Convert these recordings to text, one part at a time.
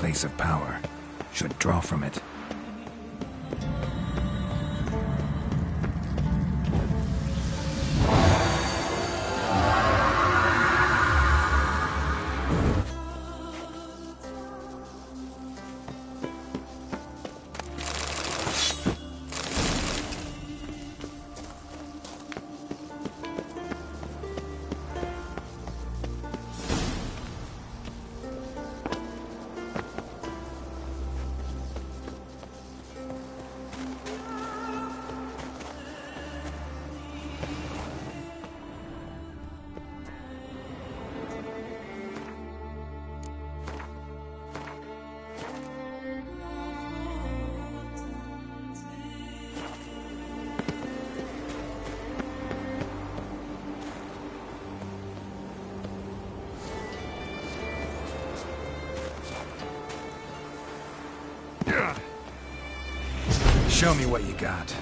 Place of power. Should draw from it. Show me what you got.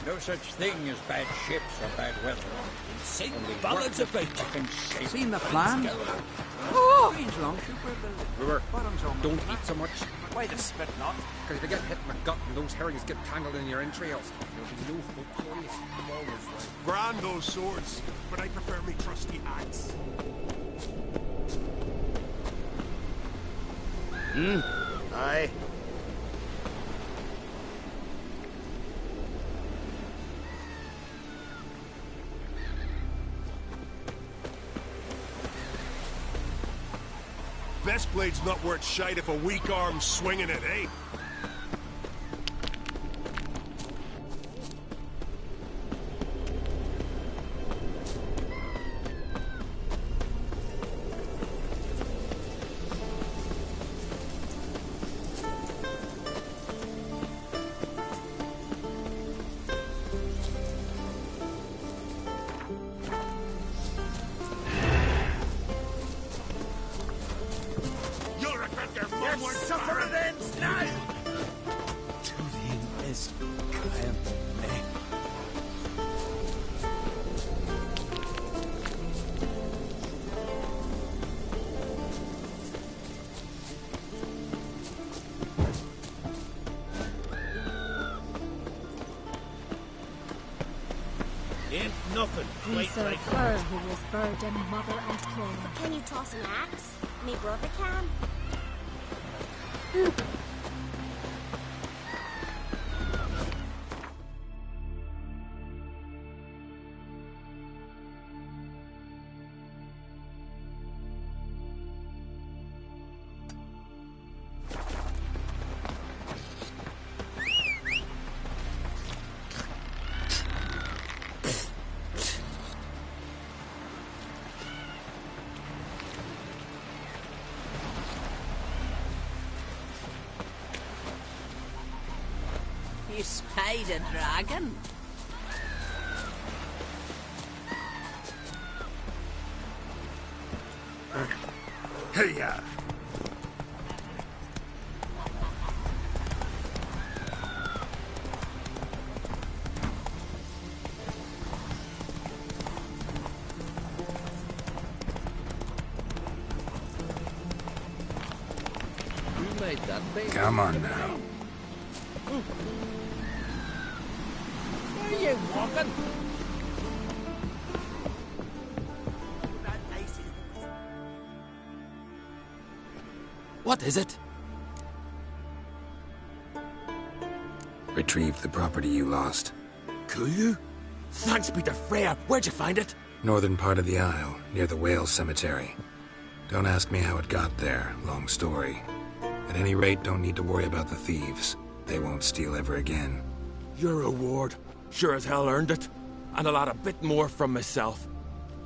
No such thing as bad ships or bad weather. Sing ballads about you. Seen the plan? Oh! Strange longship we're building. Brewer, Bottom's on the don't flat. eat so much. Why the spit not? Because if you get hit in the gut and those herrings get tangled in your entrails, there'll be no hope for you. I'm always right. Grand those swords, but I prefer me trusty axe. Aye. Best blade's not worth shite if a weak arm's swinging it, eh? You'll regret your mum were suffering ends now! Turin is Kyle. Ain't nothing We quite serve like her who was virgin, mother and queen. Can you toss an axe? Me brother can. You spied a dragon? Hey-ya! Who made that baby? Come on now. Where are you walking? What is it? Retrieve the property you lost. Could you? Thanks be to Freya. Where'd you find it? Northern part of the Isle, near the whale cemetery. Don't ask me how it got there, long story. At any rate, don't need to worry about the thieves. They won't steal ever again. Your reward sure as hell earned it. And a lot of bit more from myself.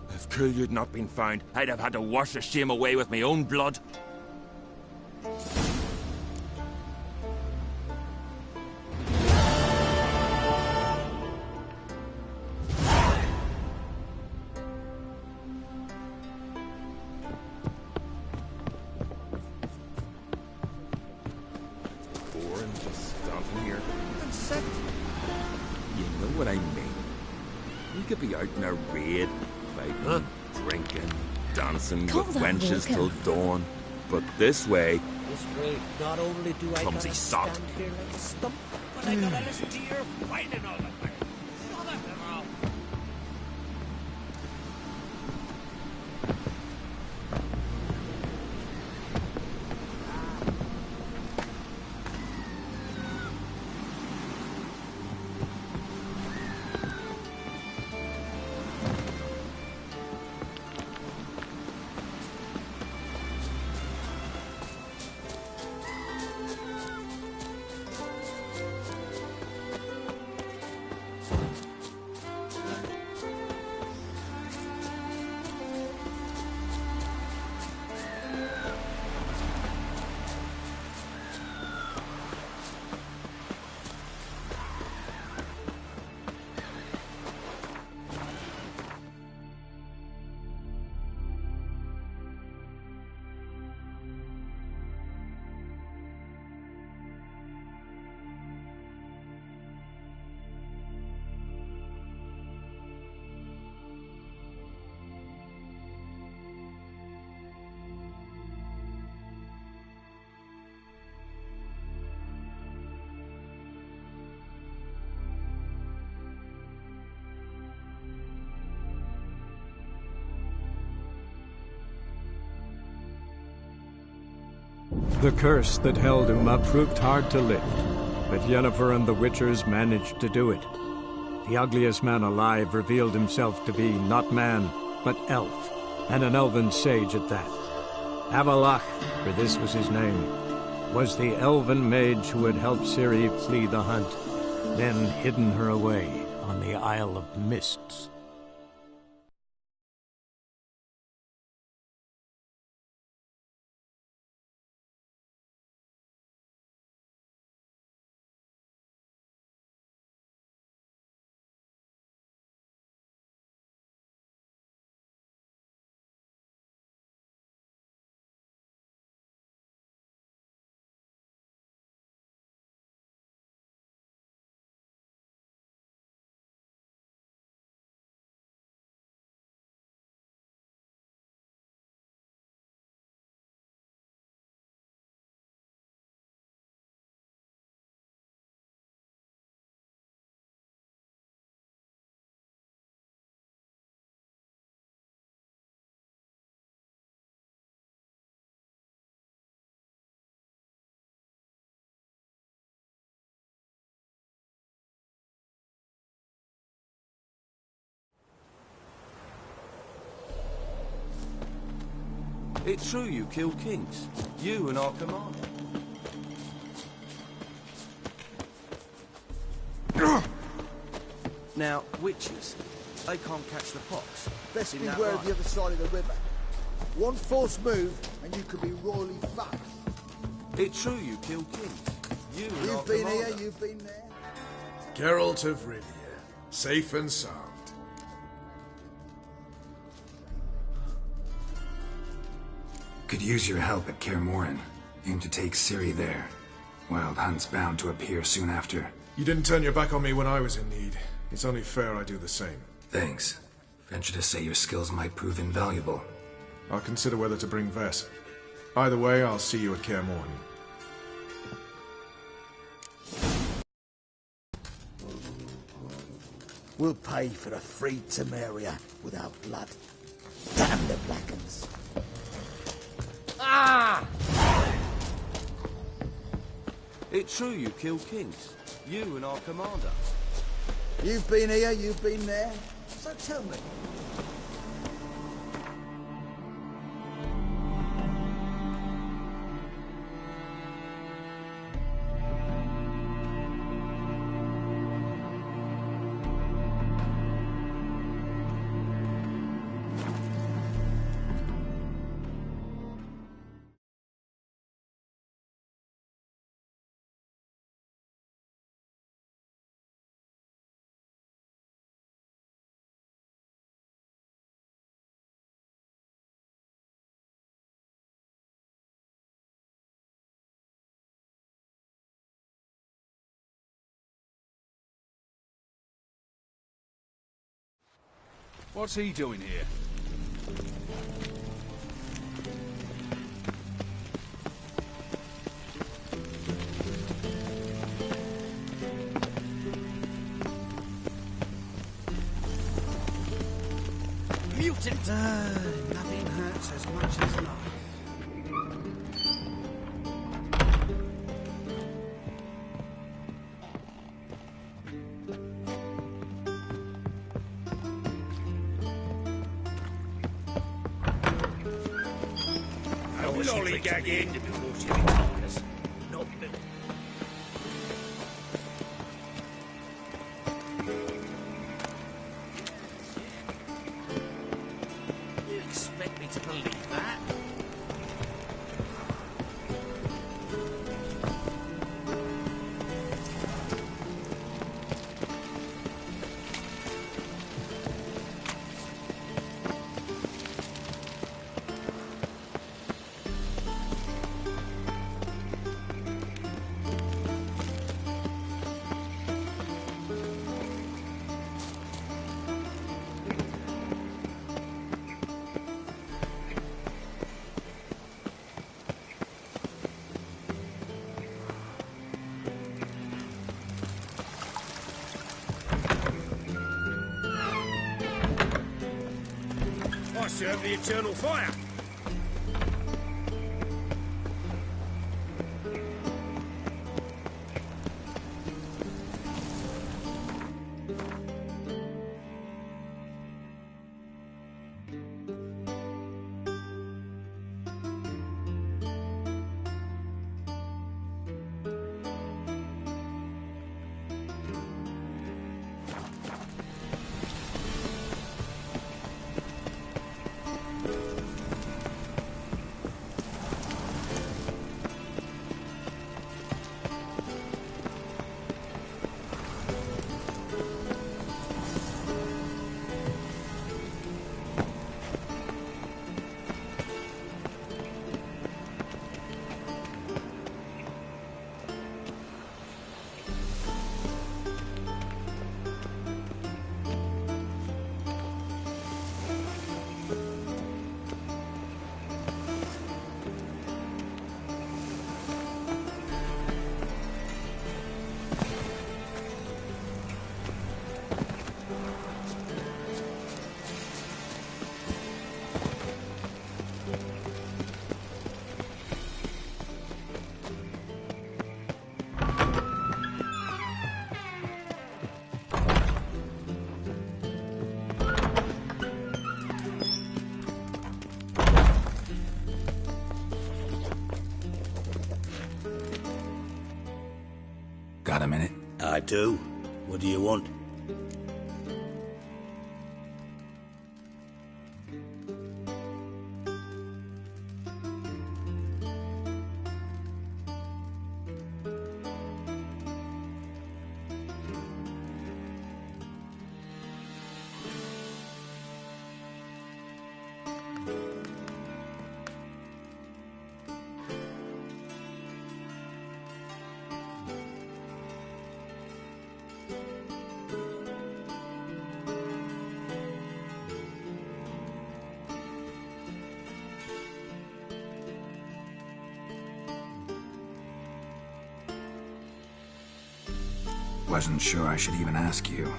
If Killiard not been found, I'd have had to wash the shame away with my own blood. Boring just standing here and sit. You know what I mean. We could be out in a raid, fighting, drinking, dancing Call with that wenches walking. till dawn. But this way, This way, not only do I Clumsy gotta sot. stand here like a stump, but I gotta listen to your whining all the time. Shut up, your mouth. The curse that held Uma proved hard to lift, but Yennefer and the Witchers managed to do it. The ugliest man alive revealed himself to be not man, but elf, and an elven sage at that. Avalach, for this was his name, was the elven mage who had helped Ciri flee the hunt, then hidden her away on the Isle of Mists. It's true you killed kings. You and our commander. Now, witches, they can't catch the pox. Best Isn't that beware of right? the other side of the river. One false move, and you could be royally fucked. It's true you killed kings. You and our You've been commander. here, you've been there. Geralt of Rivia, safe and sound. Could use your help at Kaer Morhen. Aim to take Ciri there. Wild Hunt's bound to appear soon after. You didn't turn your back on me when I was in need. It's only fair I do the same. Thanks. Venture to say your skills might prove invaluable. I'll consider whether to bring Vess. Either way, I'll see you at Kaer Morhen. We'll pay for the free Temeria without blood. Damn the Blackens. Ah! It's true you killed kings. You and our commander. You've been here, you've been there. So tell me. What's he doing here? Mutant! Nothing hurts as much as life. Lollygagging. Not You expect me to believe that? I serve the eternal fire. Got a minute? I do. What do you want? Wasn't sure I should even ask you.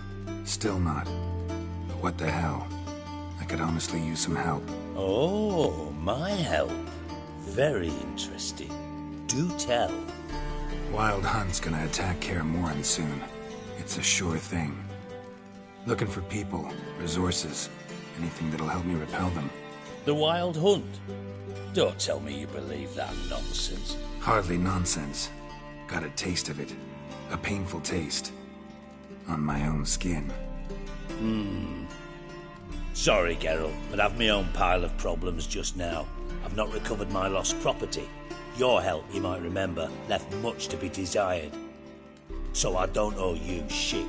Still not. But what the hell? I could honestly use some help. Oh, my help. Very interesting. Do tell. Wild Hunt's gonna attack Kaer Morhen soon. It's a sure thing. Looking for people, resources, anything that'll help me repel them. The Wild Hunt? Don't tell me you believe that nonsense. Hardly nonsense. Got a taste of it. A painful taste. On my own skin. Sorry, Geralt, but I've my own pile of problems just now. I've not recovered my lost property. Your help, you might remember, left much to be desired. So I don't owe you shit.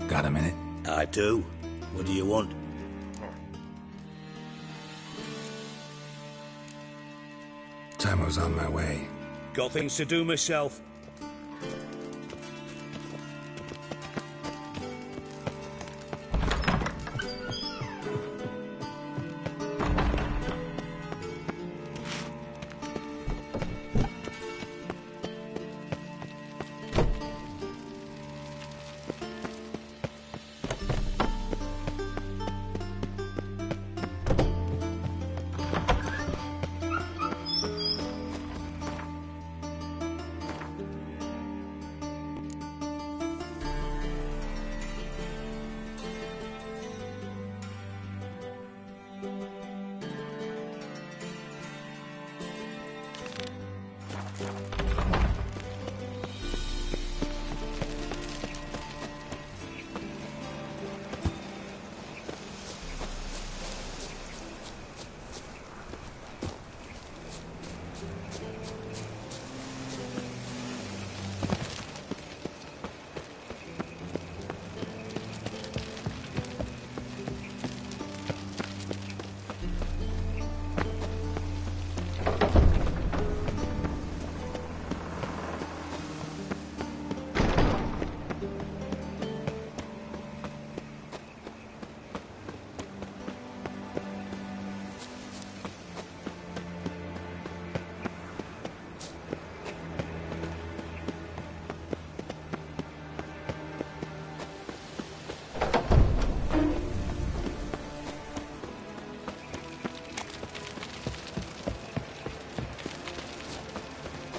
Got a minute? I do. What do you want? Tamo's on my way. Got things to do myself.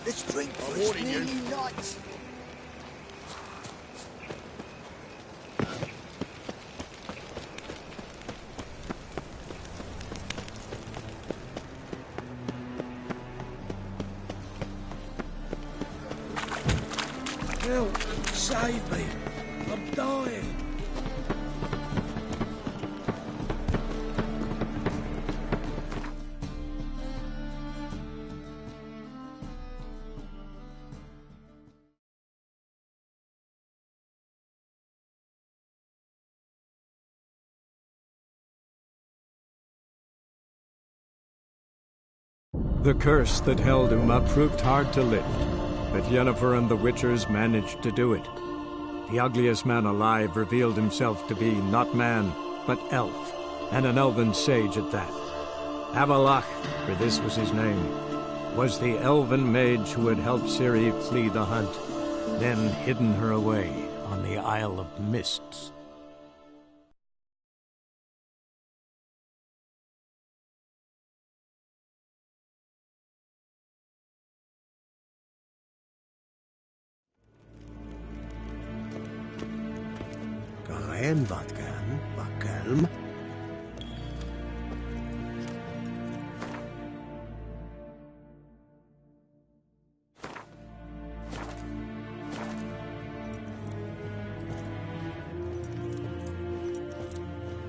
This drink is nearly nuts. Help! Save me! I'm dying! The curse that held Uma proved hard to lift, but Yennefer and the Witchers managed to do it. The ugliest man alive revealed himself to be not man, but elf, and an elven sage at that. Avalach, for this was his name, was the elven mage who had helped Ciri flee the hunt, then hidden her away on the Isle of Mists. En wat kalm.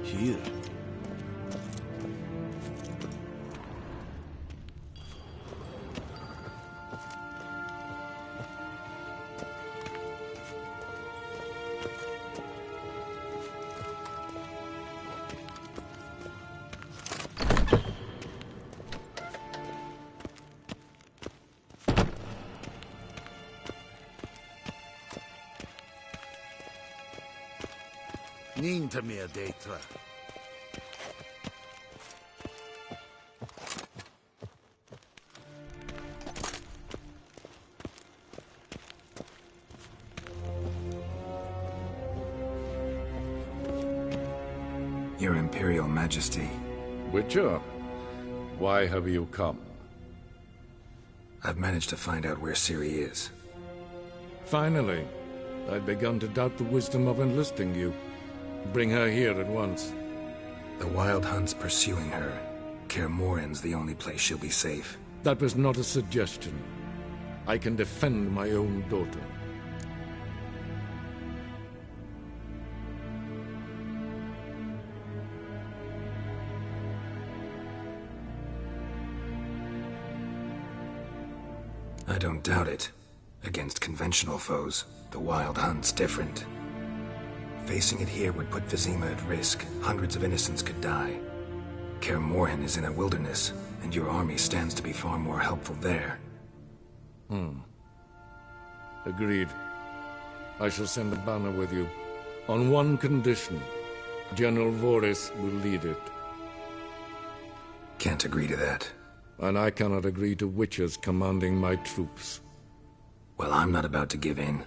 Hier. Niente meer detra. Your Imperial Majesty. Witcher, why have you come? I've managed to find out where Ciri is. Finally. I'd begun to doubt the wisdom of enlisting you. Bring her here at once. The Wild Hunt's pursuing her. Kaer Morhen's the only place she'll be safe. That was not a suggestion. I can defend my own daughter. I don't doubt it. Against conventional foes, the Wild Hunt's different. Facing it here would put Vizima at risk. Hundreds of innocents could die. Kaer Morhen is in a wilderness, and your army stands to be far more helpful there. Agreed. I shall send a banner with you. On one condition. General Voris will lead it. Can't agree to that. And I cannot agree to witches commanding my troops. Well, I'm not about to give in.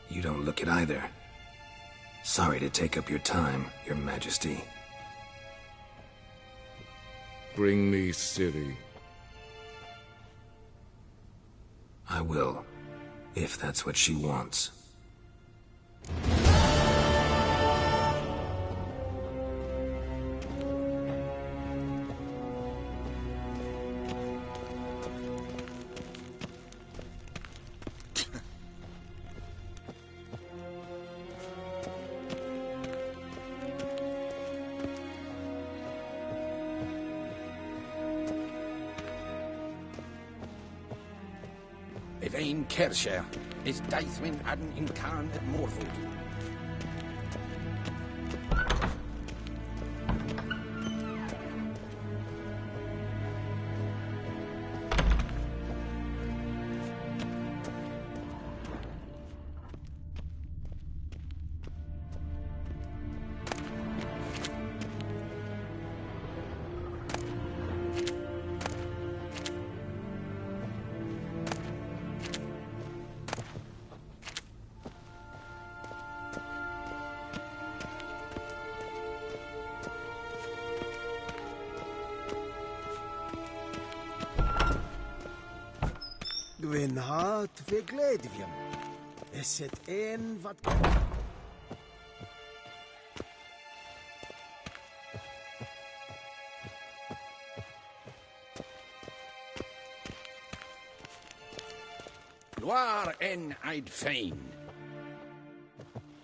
You don't look it either. Sorry to take up your time, Your Majesty. Bring me Ciri. I will, if that's what she wants. Evain Kershire is Daithwin Adden in Khan at Morvood. Gwyn hat fi gledfiam. Is het een wat... Waar en I'd fain.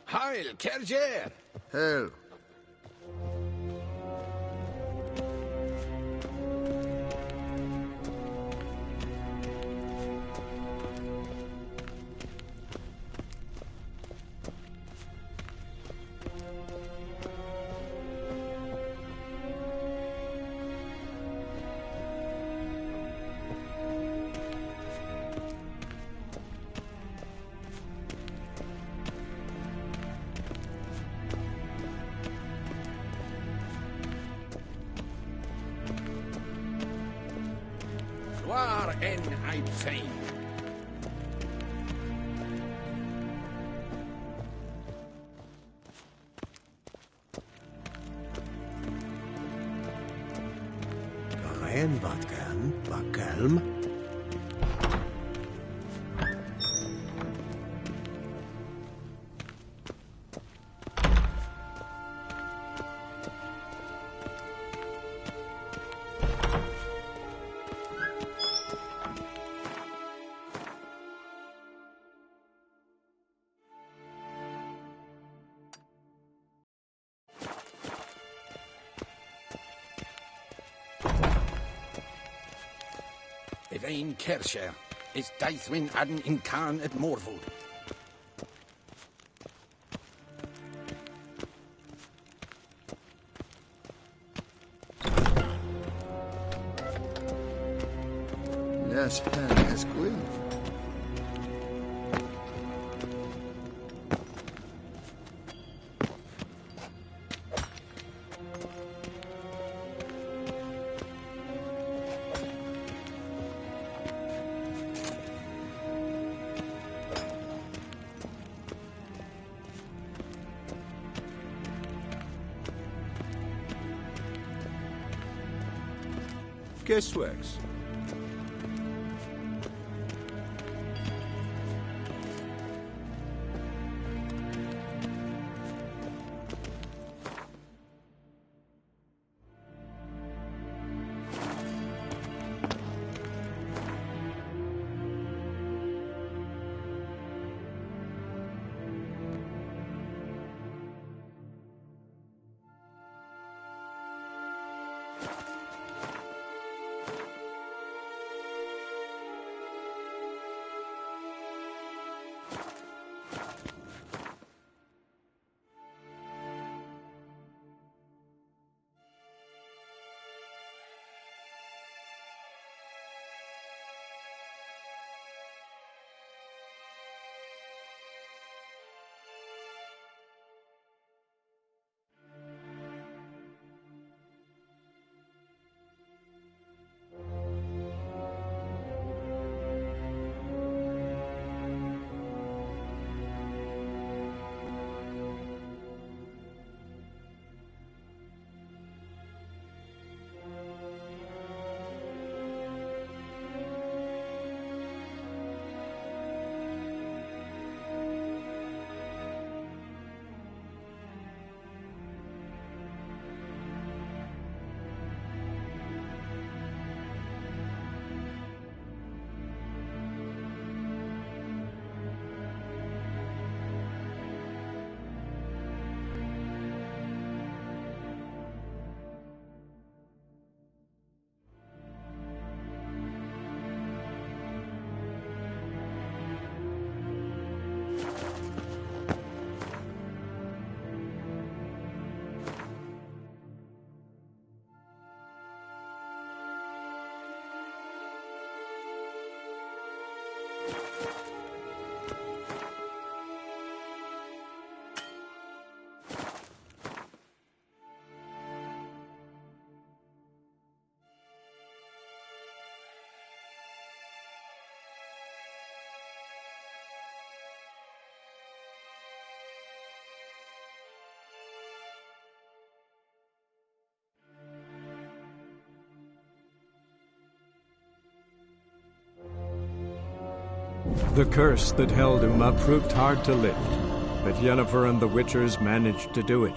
Heil, Kerjer! Hell. Waar en I'd fain. Geen wat kan, Bakelm. Evain Kershire is Daithwin Adden in Khan at Morvood. Yes, pen is Gwyn. Guessworks. The curse that held Uma proved hard to lift, but Yennefer and the Witchers managed to do it.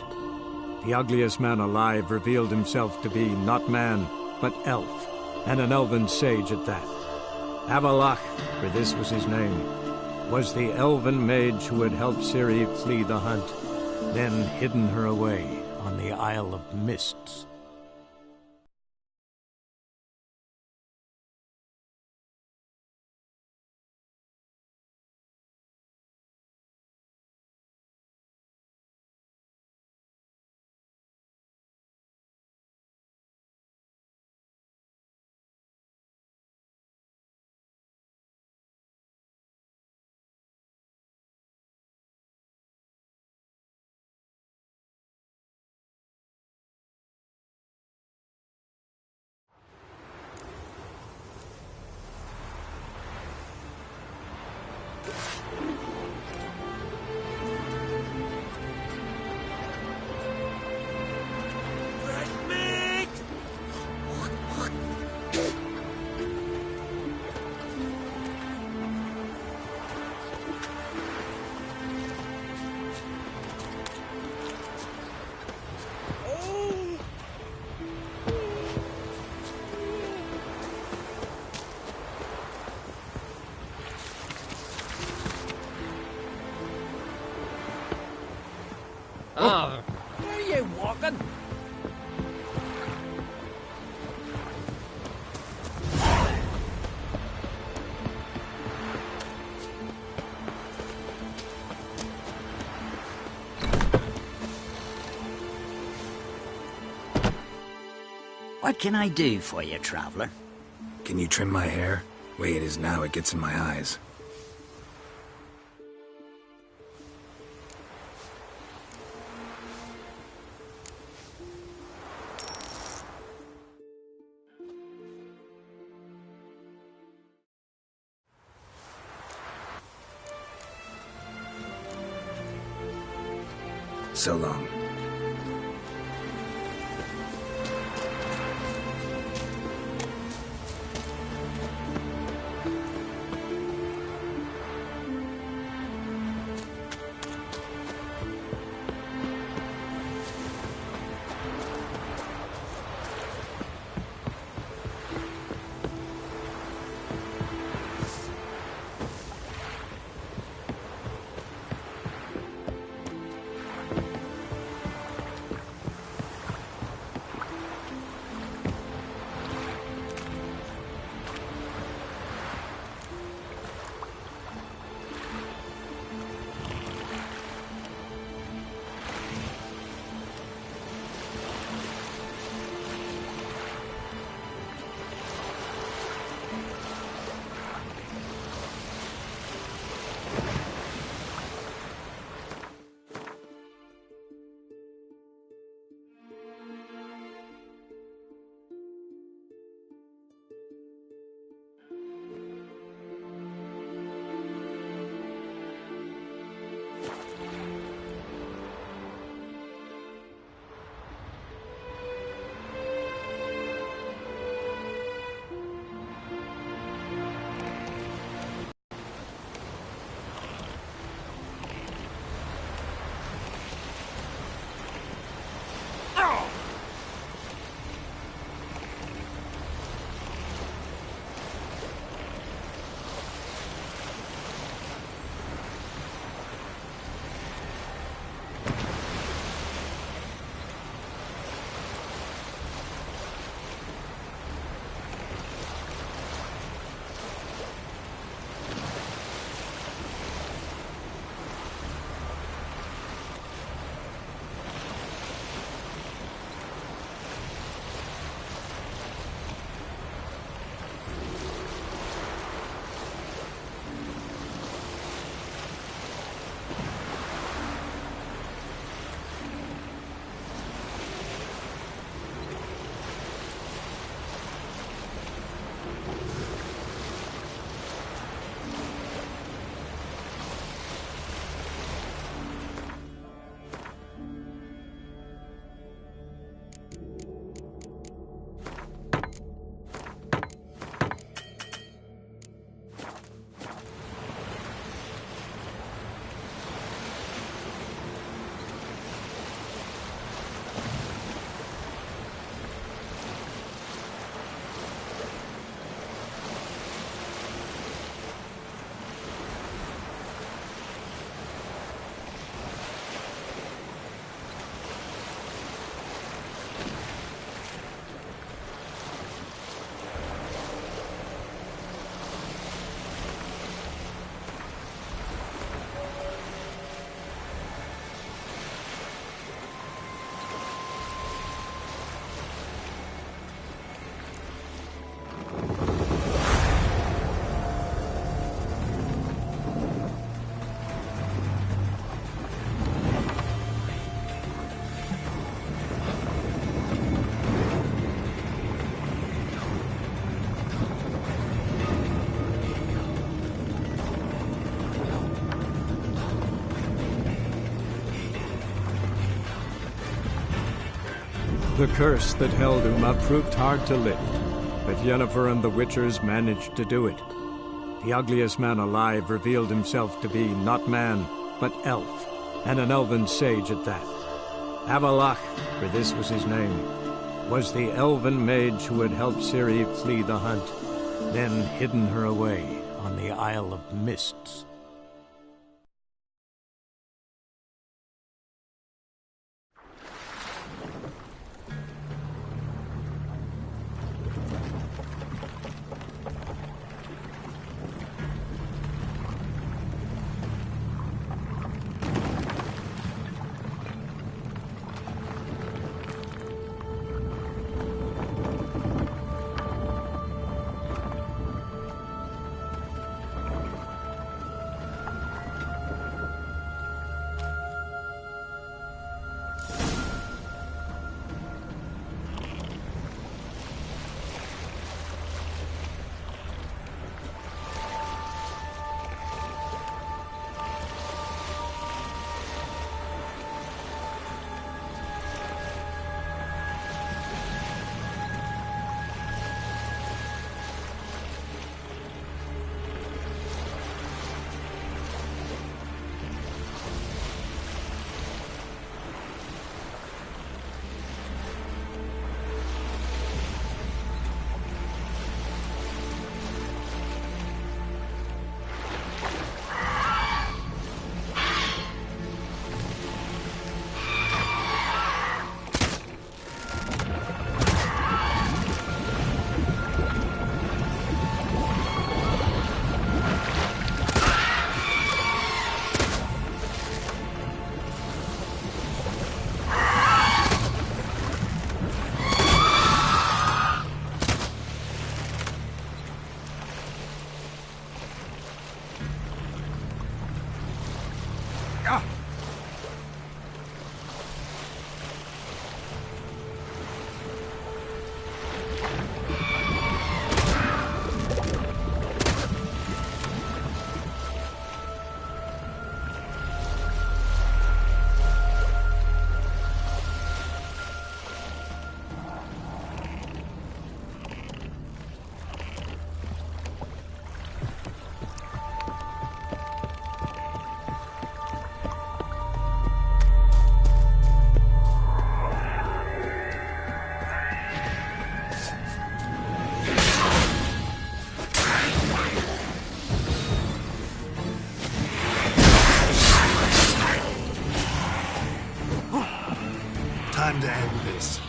The ugliest man alive revealed himself to be not man, but elf, and an elven sage at that. Avalach, for this was his name, was the elven mage who had helped Ciri flee the hunt, then hidden her away on the Isle of Mists. Oh, where are you walking? What can I do for you, traveler? Can you trim my hair? Way it is now, it gets in my eyes. So long. The curse that held Uma proved hard to lift, but Yennefer and the Witchers managed to do it. The ugliest man alive revealed himself to be not man, but elf, and an elven sage at that. Avalach, for this was his name, was the elven mage who had helped Ciri flee the hunt, then hidden her away on the Isle of Mists. Time to end this.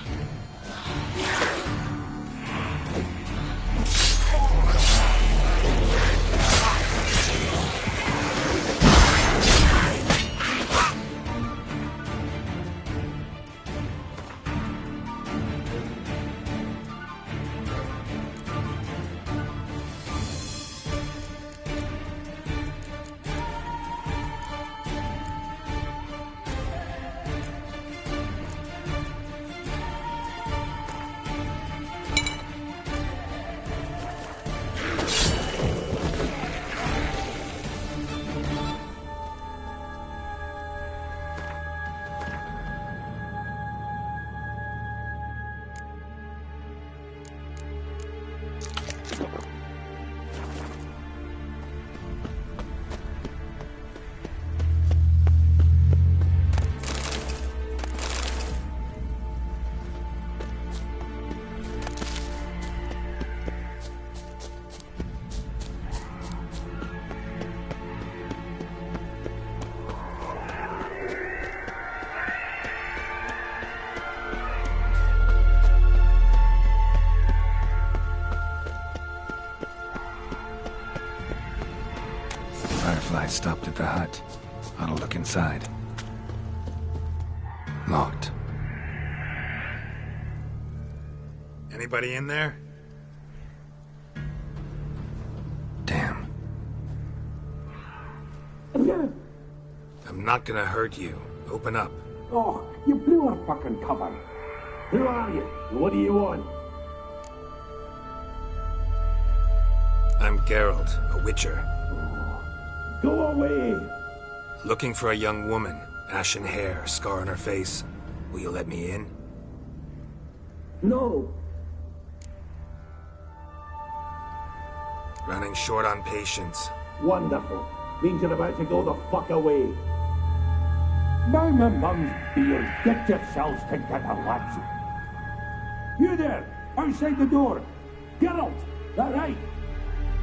Firefly stopped at the hut. I'll look inside. Locked. Anybody in there? Damn. I'm not gonna hurt you. Open up. Oh, you blew our fucking cover. Who are you? And what do you want? I'm Geralt, a witcher. Go away! Looking for a young woman. Ashen hair, scar on her face. Will you let me in? No. Running short on patience. Wonderful. Means you're about to go the fuck away. By my mum's beard, get yourselves together, lads. You there, outside the door. Geralt, that right?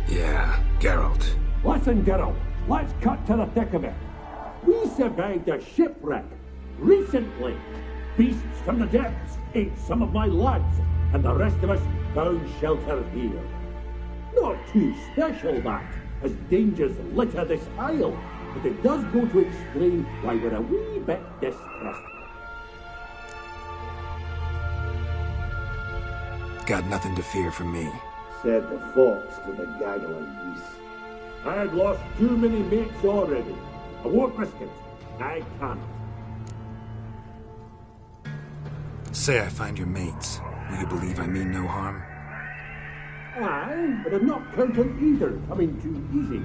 Yeah, Geralt. Listen, Geralt, let's cut to the thick of it. We survived a shipwreck recently. Beasts from the depths ate some of my lads, and the rest of us found shelter here. Not too special, that, as dangers litter this isle, but it does go to explain why we're a wee bit distrustful. Got nothing to fear from me. Said the fox to the gaggle of geese. I had lost too many mates already. I won't risk it. I can't. Say I find your mates. Will you believe I mean no harm? Aye, but I'm not counting either coming too easy.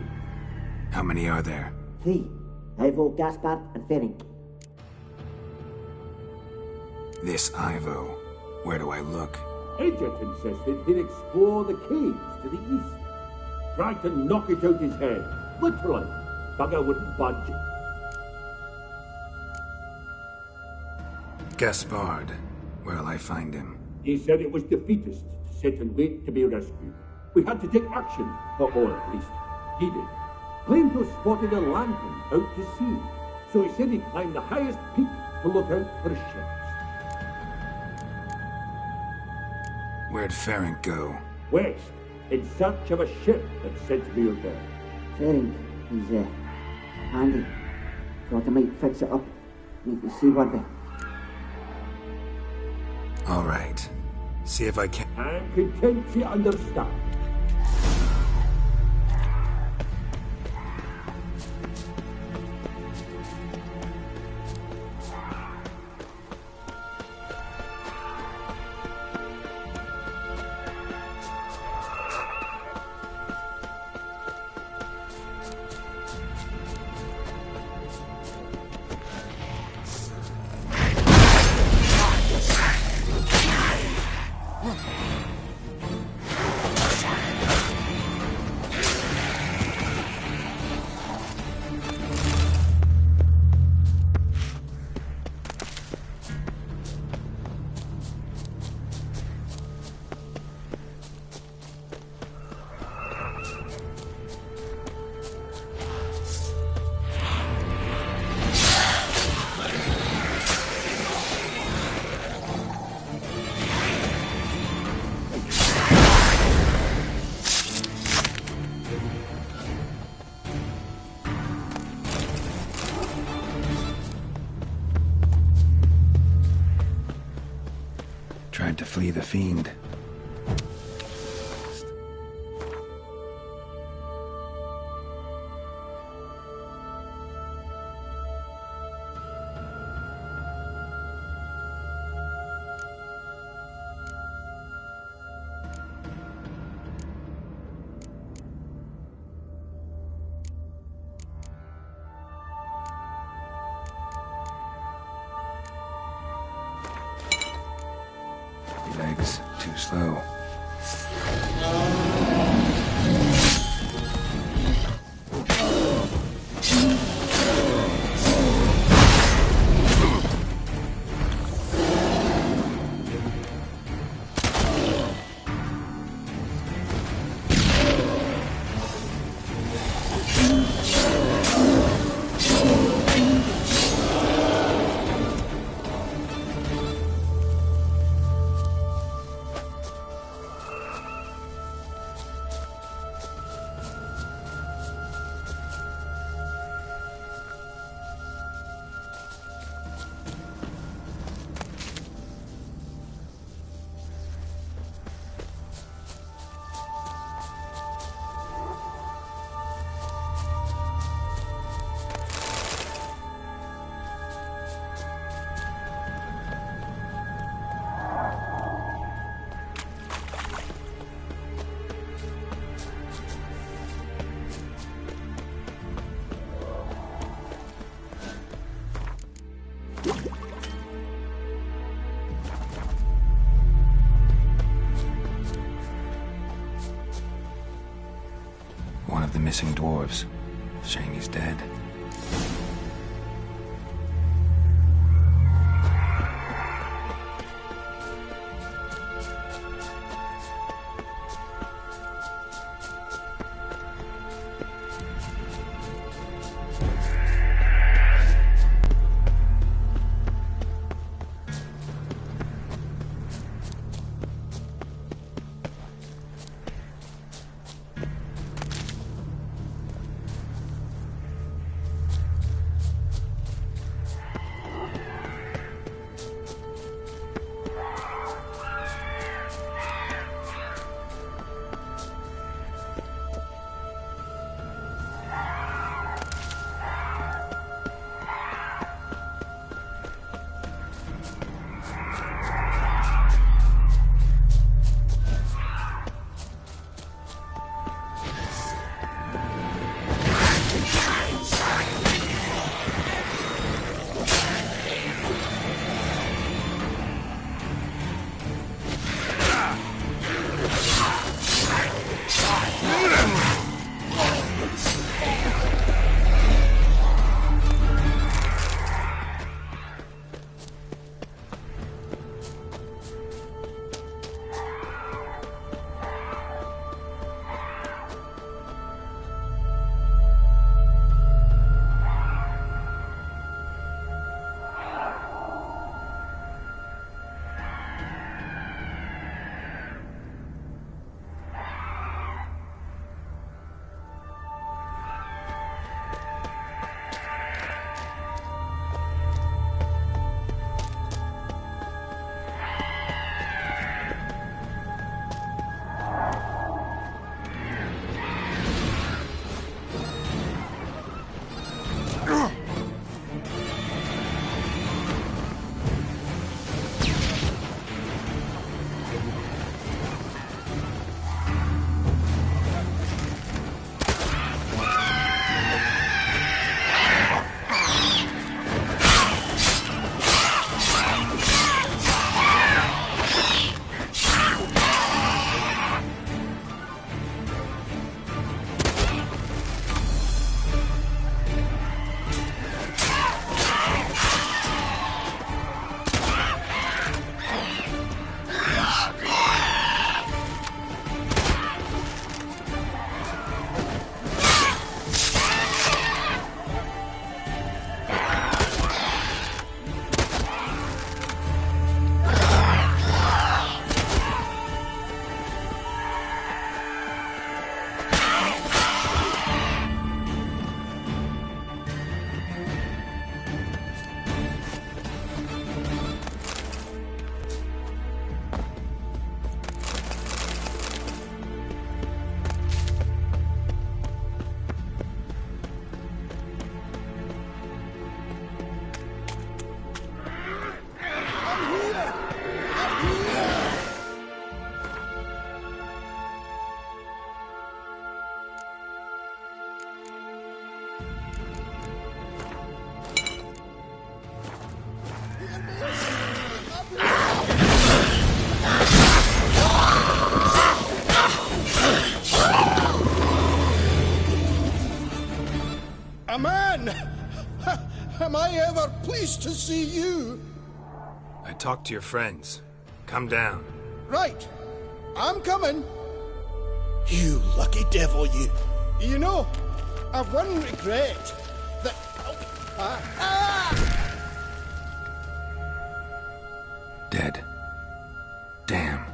How many are there? 3. Ivo, Gaspard, and Ferenc. This Ivo. Where do I look? Agent insisted he'd explore the caves to the east. Tried to knock it out his head. Literally. Bugger wouldn't budge. Gaspard. Where'll I find him? He said it was defeatist, set and wait to be rescued. We had to take action, or at least he did. Claimed to have spotted a lantern out to sea, so he said he'd climb the highest peak to look out for ships. Where'd Ferenc go? West, in search of a ship that's said to be out there. Ferenc, he's handy. Thought I might fix it up. Need to see one there. All right. See if I can. I'm content to understand. Tried to flee the fiend. Legs too slow. One of the missing dwarves. Shame he's dead. Am I ever pleased to see you? I talked to your friends. Come down. Right. I'm coming. You lucky devil, you. You know, I've one regret. That... Dead. Damn.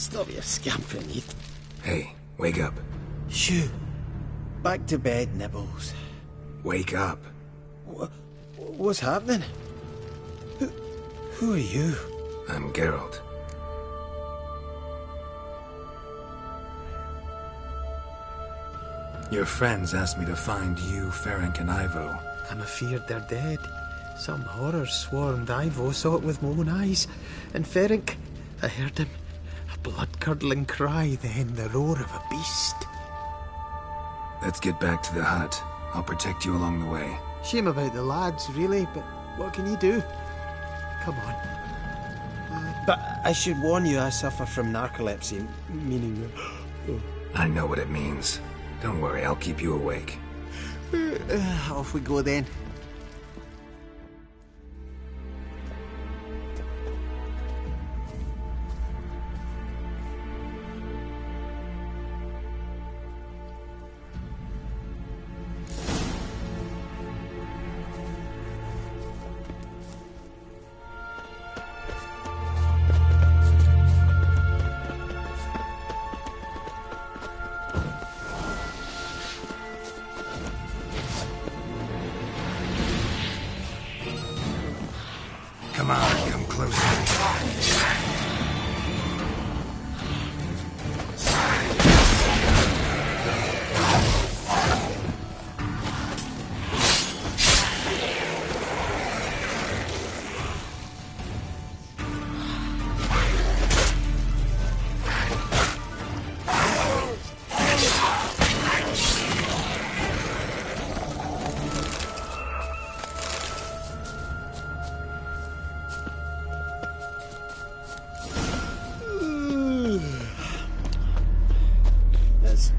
Stop your scampering, you. Hey, wake up. Shoo. Back to bed, Nibbles. Wake up. What's happening? Who are you? I'm Geralt. Your friends asked me to find you, Ferenc, and Ivo. I'm afeard they're dead. Some horror swarmed Ivo, saw it with my own eyes. And Ferenc, I heard him. A blood-curdling cry, then the roar of a beast. Let's get back to the hut. I'll protect you along the way. Shame about the lads, really, but what can you do? Come on. But I should warn you, I suffer from narcolepsy, meaning... I know what it means. Don't worry, I'll keep you awake. Off we go then. Come on, come closer.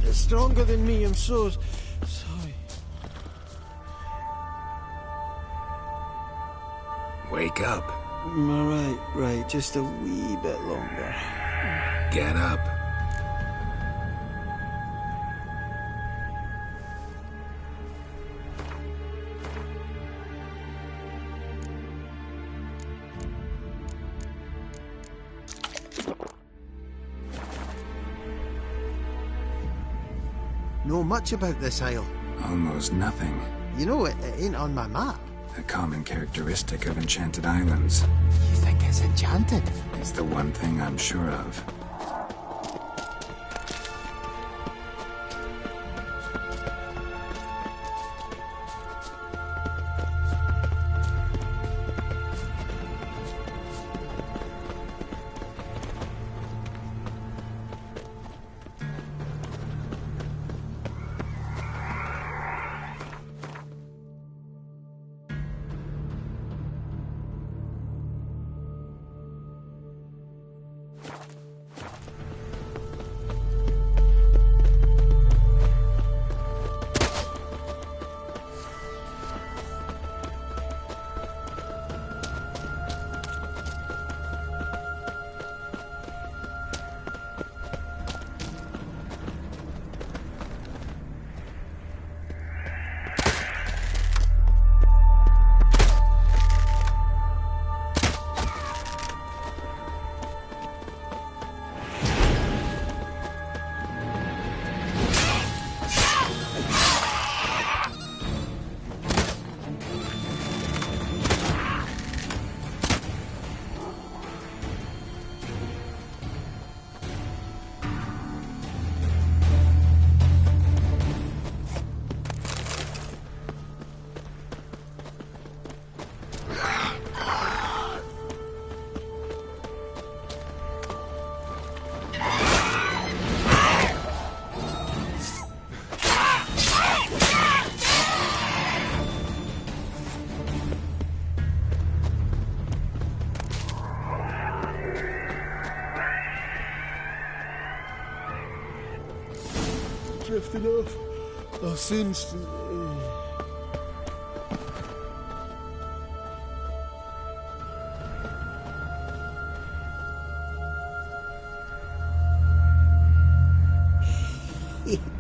It's stronger than me, I'm so sorry. Wake up. Right, just a wee bit longer. Get up. Know much about this isle? Almost nothing. You know, it ain't on my map. A common characteristic of enchanted islands. You think it's enchanted? It's the one thing I'm sure of. Drifting off. I'll soon...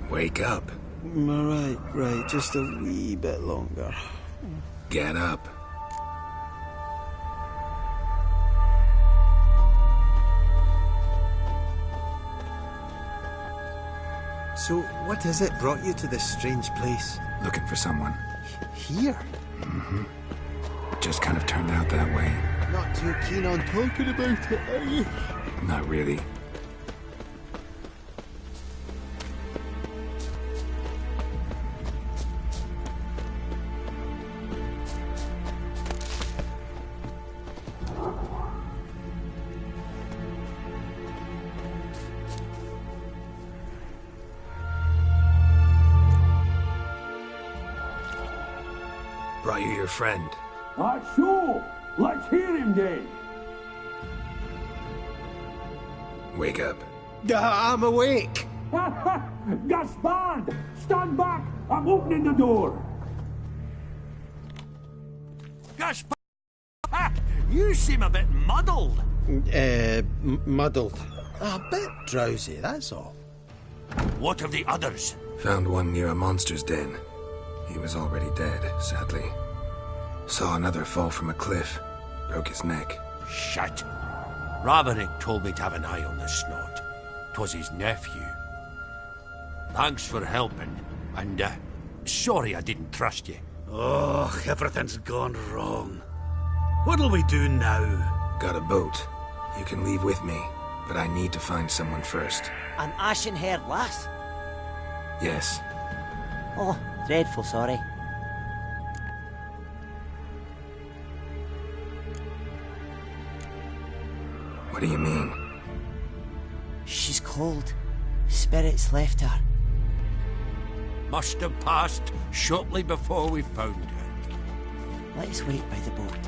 Wake up. Right, just a wee bit longer. Get up. So, what is it brought you to this strange place? Looking for someone. Here? Mm-hmm. Just kind of turned out that way. Not too keen on talking about it, are you? Not really. Brought you your friend. Sure. Let's hear him then. Wake up. I'm awake. Gaspard! Stand back! I'm opening the door. Gaspard! You seem a bit muddled. Muddled. A bit drowsy, that's all. What of the others? Found one near a monster's den. He was already dead, sadly. Saw another fall from a cliff. Broke his neck. Shit. Roderick told me to have an eye on the snot. 'Twas his nephew. Thanks for helping, and sorry I didn't trust you. Oh, everything's gone wrong. What'll we do now? Got a boat. You can leave with me, but I need to find someone first. An ashen-haired lass? Yes. Oh, dreadful sorry. What do you mean? She's cold. Spirits left her. Must have passed shortly before we found her. Let's wait by the boat.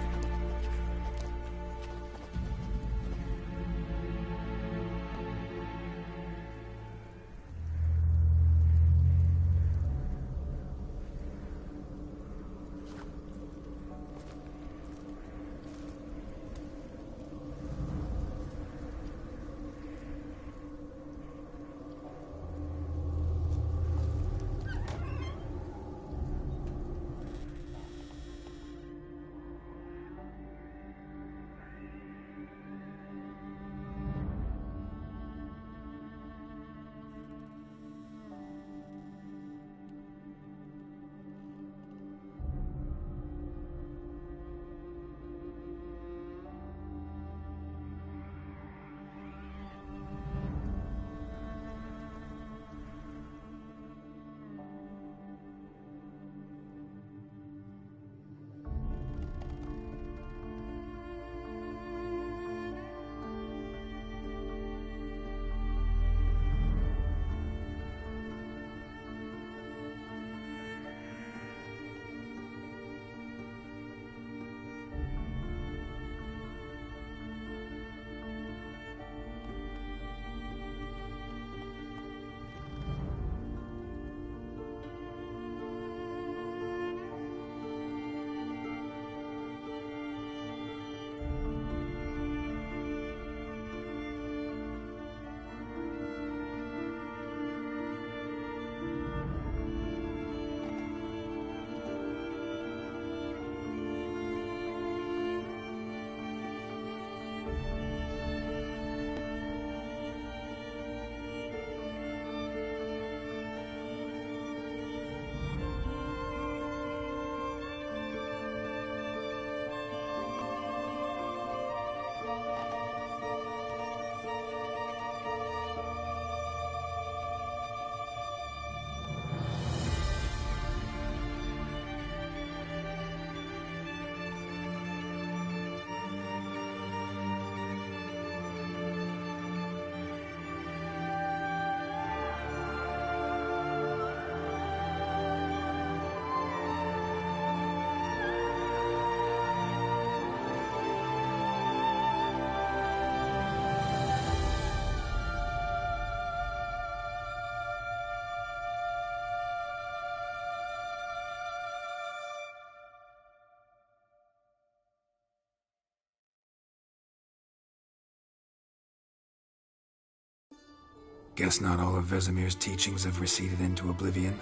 Guess not all of Vesemir's teachings have receded into oblivion.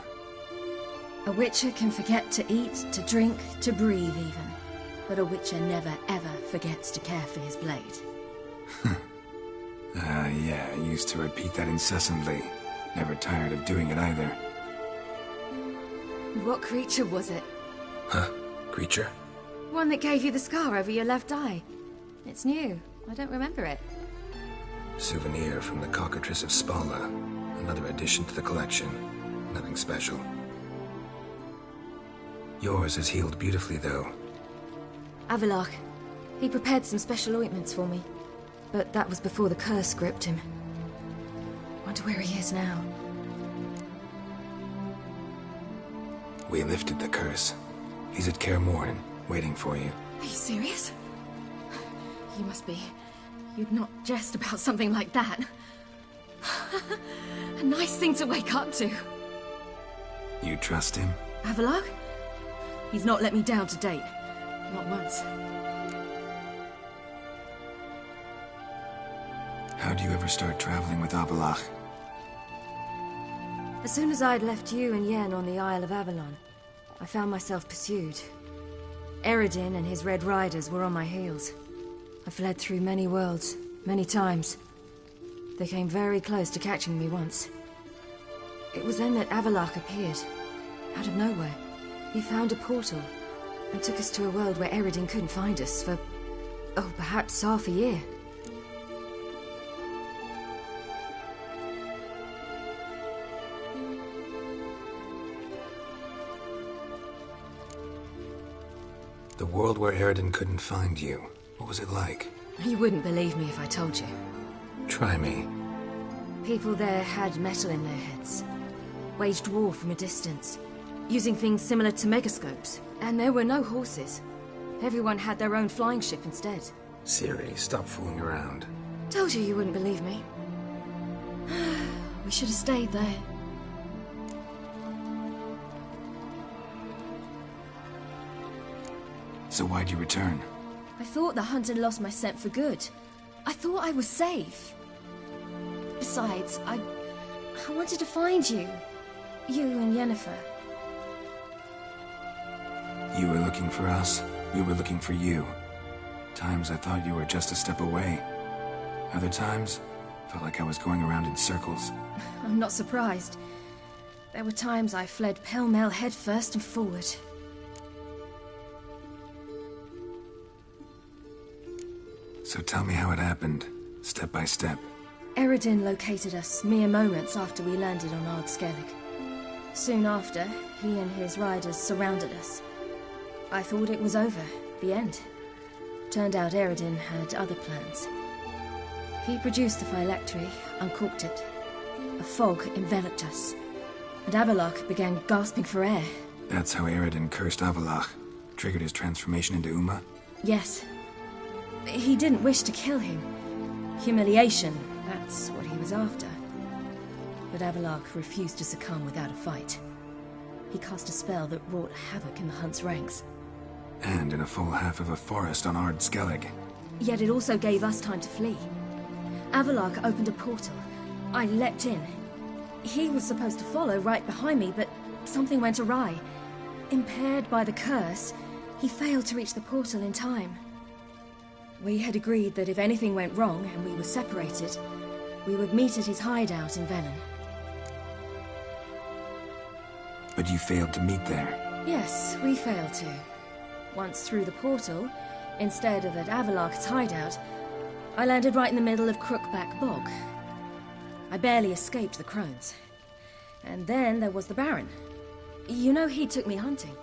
A witcher can forget to eat, to drink, to breathe even. But a witcher never ever forgets to care for his blade. Yeah, I used to repeat that incessantly. Never tired of doing it either. What creature was it? Huh? Creature? One that gave you the scar over your left eye. It's new. I don't remember it. Souvenir from the cockatrice of Spalma. Another addition to the collection. Nothing special. Yours has healed beautifully, though. Avalok. He prepared some special ointments for me. But that was before the curse gripped him. Wonder where he is now. We lifted the curse. He's at Kaer Morhen, waiting for you. Are you serious? You must be. You'd not jest about something like that. A nice thing to wake up to. You trust him? Avalok? He's not let me down to date. Not once. How'd you ever start traveling with Avalok? As soon as I'd left you and Yen on the Isle of Avalon, I found myself pursued. Eredin and his Red Riders were on my heels. I fled through many worlds, many times. They came very close to catching me once. It was then that Avalok appeared, out of nowhere. He found a portal, and took us to a world where Eredin couldn't find us for, perhaps half a year. The world where Eredin couldn't find you. What was it like? You wouldn't believe me if I told you. Try me. People there had metal in their heads. Waged war from a distance, using things similar to megascopes. And there were no horses. Everyone had their own flying ship instead. Siri, stop fooling around. Told you wouldn't believe me. We should have stayed there. So why'd you return? I thought the hunt had lost my scent for good. I thought I was safe. Besides, I wanted to find you. You and Yennefer. You were looking for us. We were looking for you. Times I thought you were just a step away. Other times, felt like I was going around in circles. I'm not surprised. There were times I fled pell-mell headfirst and forward. So tell me how it happened, step by step. Eredin located us mere moments after we landed on Ard Skellig. Soon after, he and his riders surrounded us. I thought it was over, the end. Turned out Eredin had other plans. He produced the phylactery, uncorked it. A fog enveloped us, and Avalok began gasping for air. That's how Eredin cursed Avalok, triggered his transformation into Uma? Yes. He didn't wish to kill him. Humiliation, that's what he was after. But Avalok refused to succumb without a fight. He cast a spell that wrought havoc in the Hunt's ranks. And in a full half of a forest on Ard Skellig. Yet it also gave us time to flee. Avalok opened a portal. I leapt in. He was supposed to follow right behind me, but something went awry. Impaired by the curse, he failed to reach the portal in time. We had agreed that if anything went wrong and we were separated, we would meet at his hideout in Velen. But you failed to meet there. Yes, we failed to. Once through the portal, instead of at Avalok's hideout, I landed right in the middle of Crookback Bog. I barely escaped the crones. And then there was the Baron. You know he took me hunting.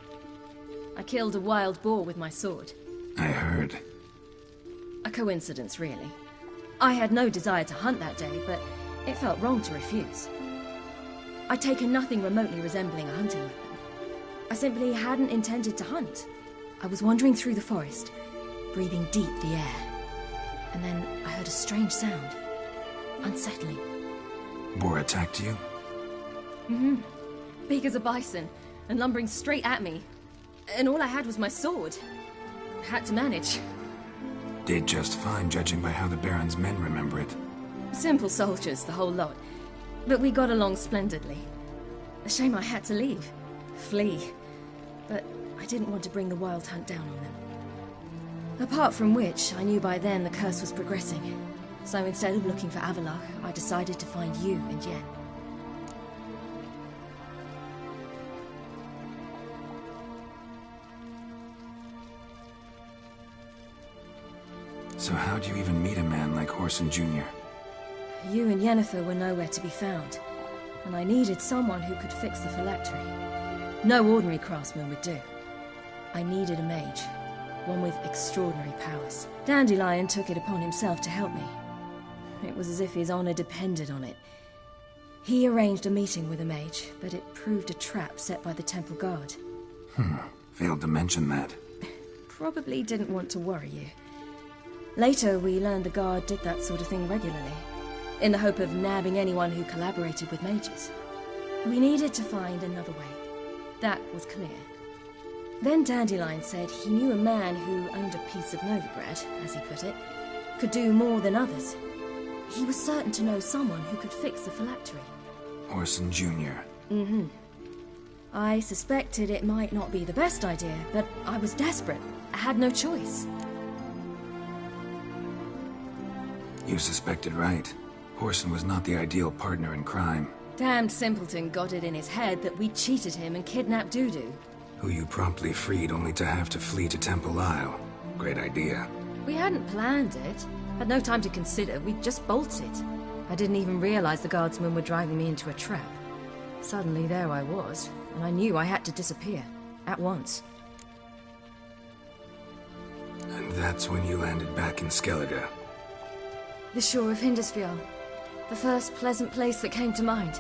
I killed a wild boar with my sword. I heard. A coincidence, really. I had no desire to hunt that day, but it felt wrong to refuse. I'd taken nothing remotely resembling a hunting weapon. I simply hadn't intended to hunt. I was wandering through the forest, breathing deep the air. And then I heard a strange sound. Unsettling. Boar attacked you? Mm-hmm. Big as a bison, and lumbering straight at me. And all I had was my sword. Had to manage. Did just fine, judging by how the Baron's men remember it. Simple soldiers, the whole lot. But we got along splendidly. A shame I had to leave. Flee. But I didn't want to bring the Wild Hunt down on them. Apart from which, I knew by then the curse was progressing. So instead of looking for Avalok, I decided to find you and Yen. So how'd you even meet a man like Horson Jr.? You and Yennefer were nowhere to be found, and I needed someone who could fix the phylactery. No ordinary craftsman would do. I needed a mage, one with extraordinary powers. Dandelion took it upon himself to help me. It was as if his honor depended on it. He arranged a meeting with a mage, but it proved a trap set by the temple guard. Failed to mention that. Probably didn't want to worry you. Later, we learned the guard did that sort of thing regularly, in the hope of nabbing anyone who collaborated with mages. We needed to find another way. That was clear. Then Dandelion said he knew a man who owned a piece of Novigrad, as he put it, could do more than others. He was certain to know someone who could fix the phylactery. Horson Jr. Mm-hmm. I suspected it might not be the best idea, but I was desperate. I had no choice. You suspected right. Horson was not the ideal partner in crime. Damned simpleton got it in his head that we cheated him and kidnapped Dudu. Who you promptly freed only to have to flee to Temple Isle. Great idea. We hadn't planned it. Had no time to consider. We just bolted. I didn't even realize the guardsmen were driving me into a trap. Suddenly there I was, and I knew I had to disappear. At once. And that's when you landed back in Skellige. The shore of Hindisfjall. The first pleasant place that came to mind.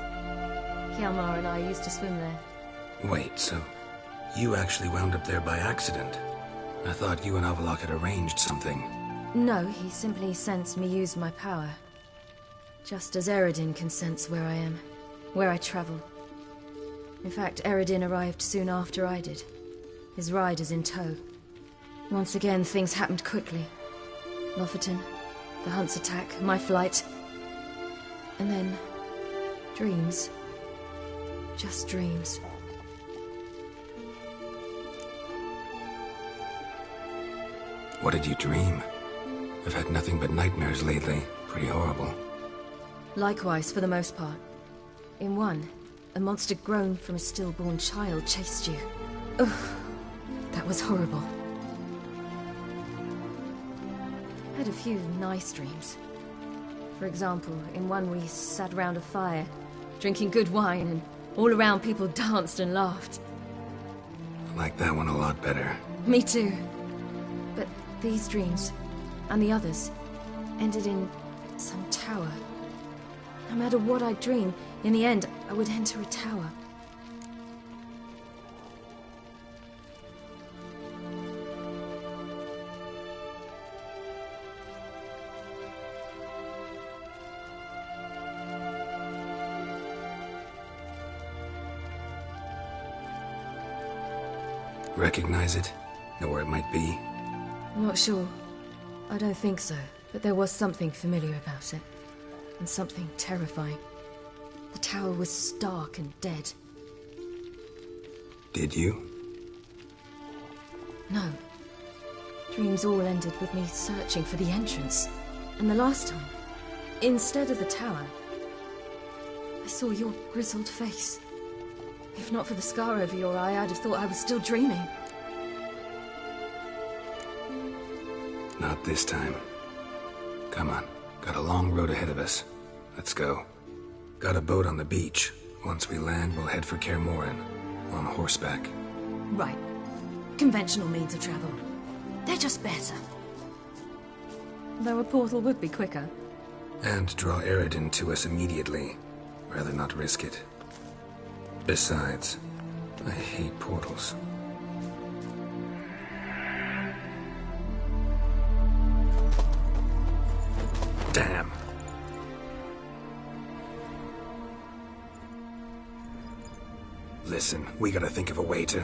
Hjalmar and I used to swim there. Wait, so you actually wound up there by accident? I thought you and Avalok had arranged something. No, he simply sensed me use my power. Just as Eredin can sense where I am, where I travel. In fact, Eredin arrived soon after I did. His riders in tow. Once again, things happened quickly. Lofoten, the hunt's attack, my flight. And then, dreams. Just dreams. What did you dream? I've had nothing but nightmares lately. Pretty horrible. Likewise, for the most part. In one, a monster grown from a stillborn child chased you. Ugh, that was horrible. I had a few nice dreams. For example, in one we sat around a fire, drinking good wine, and all around people danced and laughed. I like that one a lot better. Me too. But these dreams, and the others, ended in some tower. No matter what I dream, in the end, I would enter a tower. Recognize it? Know where it might be? Not sure. I don't think so, but there was something familiar about it. And something terrifying. The tower was stark and dead. Did you? No. Dreams all ended with me searching for the entrance. And the last time, instead of the tower, I saw your grizzled face. If not for the scar over your eye, I'd have thought I was still dreaming. Not this time. Come on. Got a long road ahead of us. Let's go. Got a boat on the beach. Once we land, we'll head for Kaer Morhen. On horseback. Right. Conventional means of travel. They're just better. Though a portal would be quicker. And draw Eredin to us immediately. Rather not risk it. Besides, I hate portals. Damn. Listen, we gotta think of a way to...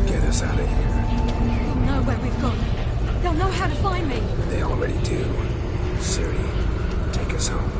get us out of here. They'll know where we've gone. They'll know how to find me. They already do. Ciri, take us home.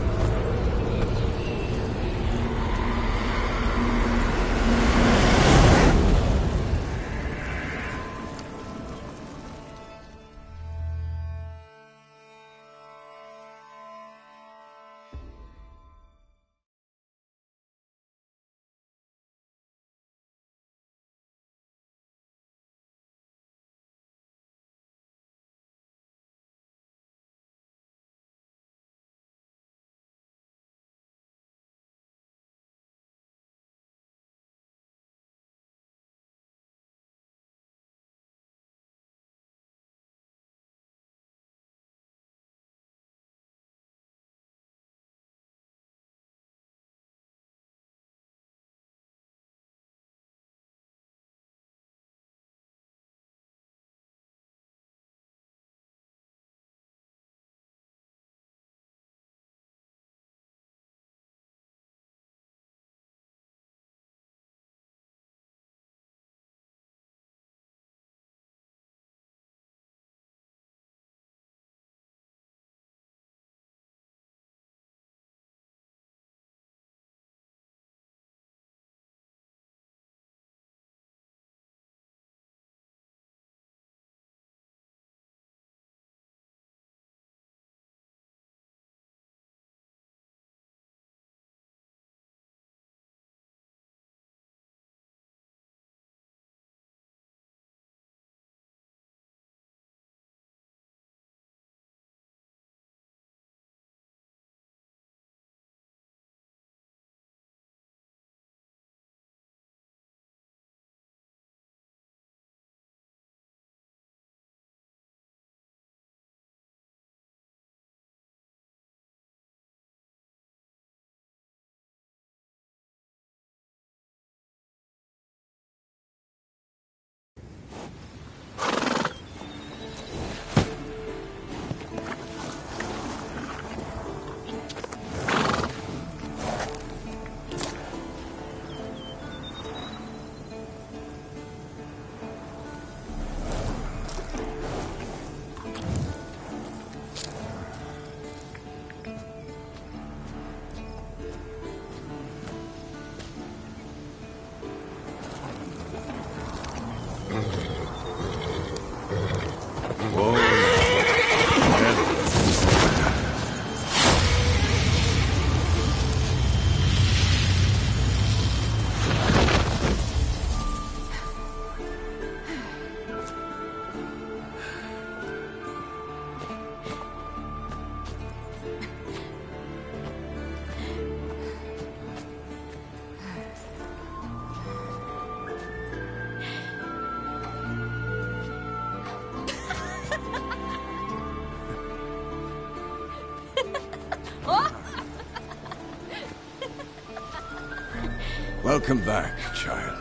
Welcome back, child.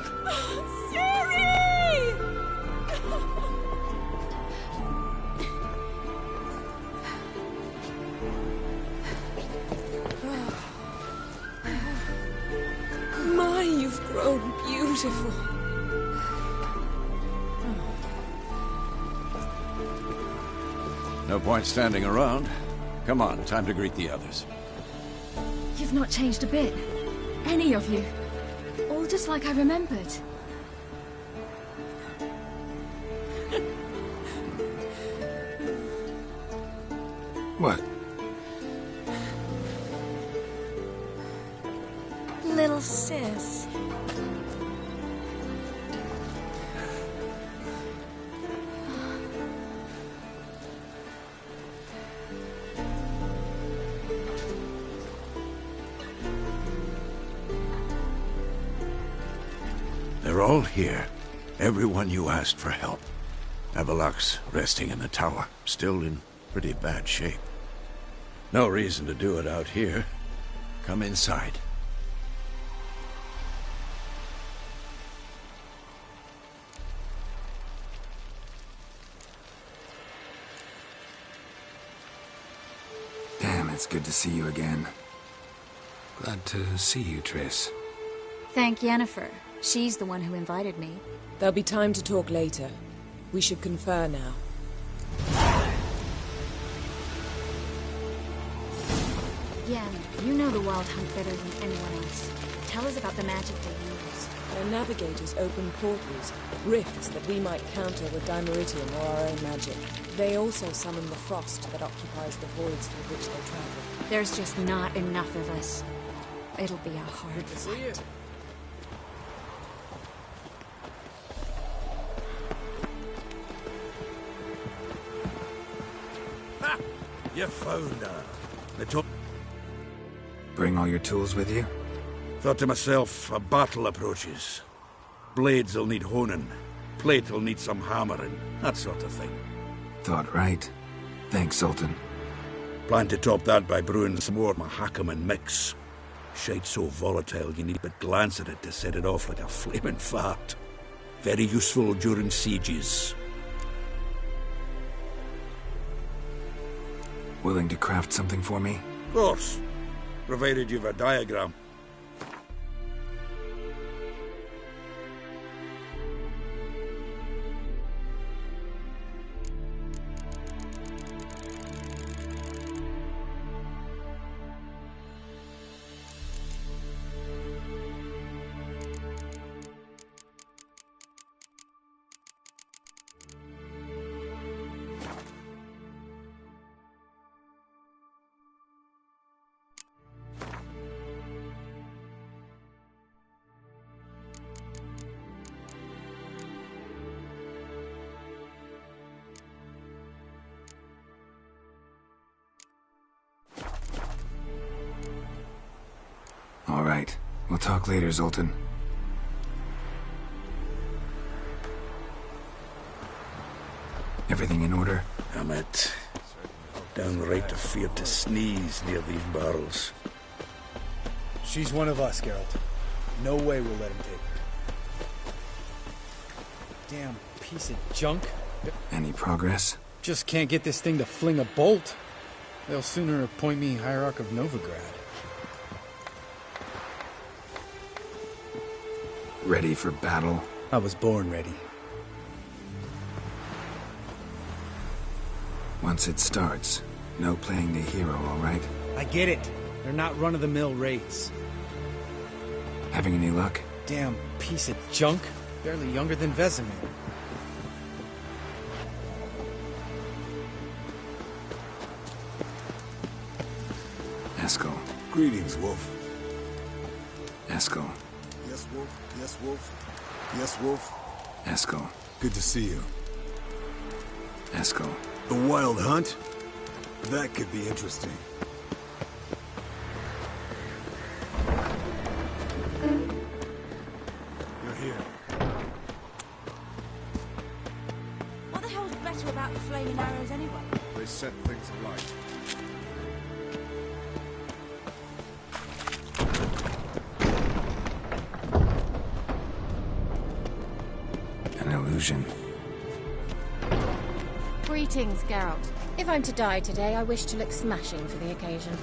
Siri! My, you've grown beautiful. No point standing around. Come on, time to greet the others. You've not changed a bit. Any of you. All just like I remembered. What? Little sis. They're all here. Everyone you asked for help. Avalok's resting in the tower, still in pretty bad shape. No reason to do it out here. Come inside. Damn, it's good to see you again. Glad to see you, Triss. Thank Yennefer. She's the one who invited me. There'll be time to talk later. We should confer now. Yen, you know the Wild Hunt better than anyone else. Tell us about the magic they use. Their navigators open portals, rifts that we might counter with Dimeritium or our own magic. They also summon the frost that occupies the voids through which they travel. There's just not enough of us. It'll be a hard fight. Ha! You found her. Bring all your tools with you? Thought to myself, a battle approaches. Blades will need honing. Plate will need some hammering. That sort of thing. Thought right. Thanks, Sultan. Plan to top that by brewing some more Mahakaman mix. Shite so volatile you need but glance at it to set it off like a flaming fart. Very useful during sieges. Willing to craft something for me? Of course. Provided you've a diagram. All right. We'll talk later, Zoltan. Everything in order? Damn it. Downright afraid to sneeze near these barrels. She's one of us, Geralt. No way we'll let him take her. Damn piece of junk. Any progress? Just can't get this thing to fling a bolt. They'll sooner appoint me Hierarch of Novigrad. Ready for battle? I was born ready. Once it starts, no playing the hero, all right? I get it. They're not run-of-the-mill raids. Having any luck? Damn piece of junk. Barely younger than Vesemir. Eskel. Greetings, Wolf. Eskel. Yes, Wolf. Yes, Wolf. Yes, Wolf. Eskel. Good to see you. Eskel. The Wild Hunt? That could be interesting. You're here. What the hell's better about the flaming arrows anyway? They set things alight. illusion. Greetings, Geralt. If I'm to die today, I wish to look smashing for the occasion.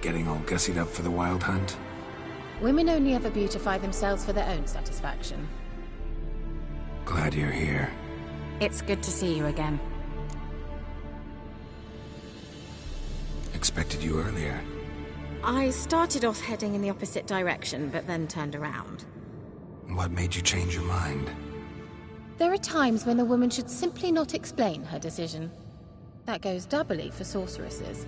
Getting all gussied up for the Wild Hunt? Women only ever beautify themselves for their own satisfaction. Glad you're here. It's good to see you again. Expected you earlier. I started off heading in the opposite direction, but then turned around. What made you change your mind? There are times when a woman should simply not explain her decision. That goes doubly for sorceresses.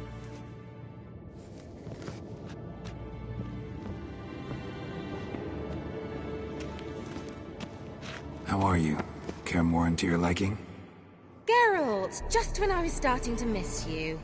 How are you? Care more into your liking? Geralt, just when I was starting to miss you.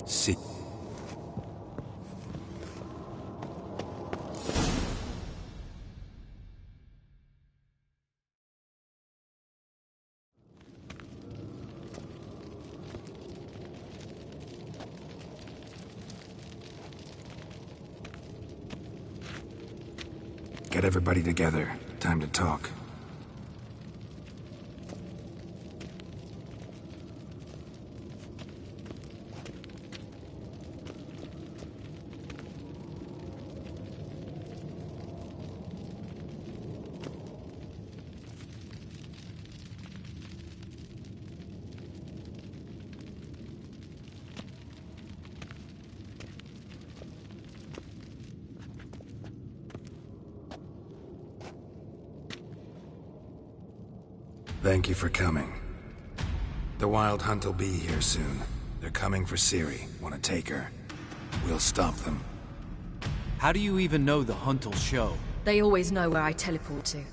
See. Get everybody together. Time to talk. Thank you for coming. The Wild Hunt will be here soon. They're coming for Ciri. Want to take her? We'll stop them. How do you even know the Hunt will show? They always know where I teleport to.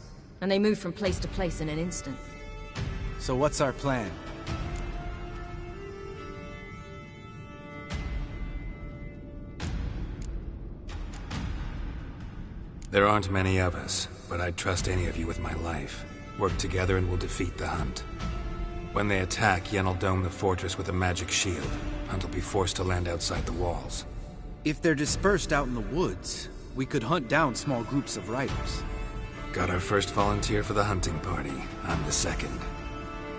And they move from place to place in an instant. So what's our plan? There aren't many of us, but I'd trust any of you with my life. Work together and we'll defeat the Hunt. When they attack, Yen will dome the fortress with a magic shield. Hunt will be forced to land outside the walls. If they're dispersed out in the woods, we could hunt down small groups of riders. Got our first volunteer for the hunting party. I'm the second.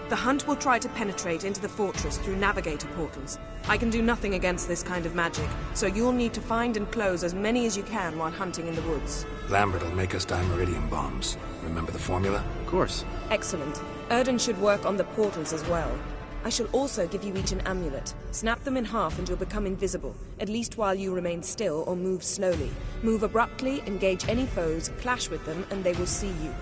The Hunt will try to penetrate into the fortress through navigator portals. I can do nothing against this kind of magic, so you'll need to find and close as many as you can while hunting in the woods. Lambert will make us dimeridium bombs. Remember the formula? Of course. Excellent. Erden should work on the portals as well. I shall also give you each an amulet. Snap them in half and you'll become invisible, at least while you remain still or move slowly. Move abruptly, engage any foes, clash with them, and they will see you.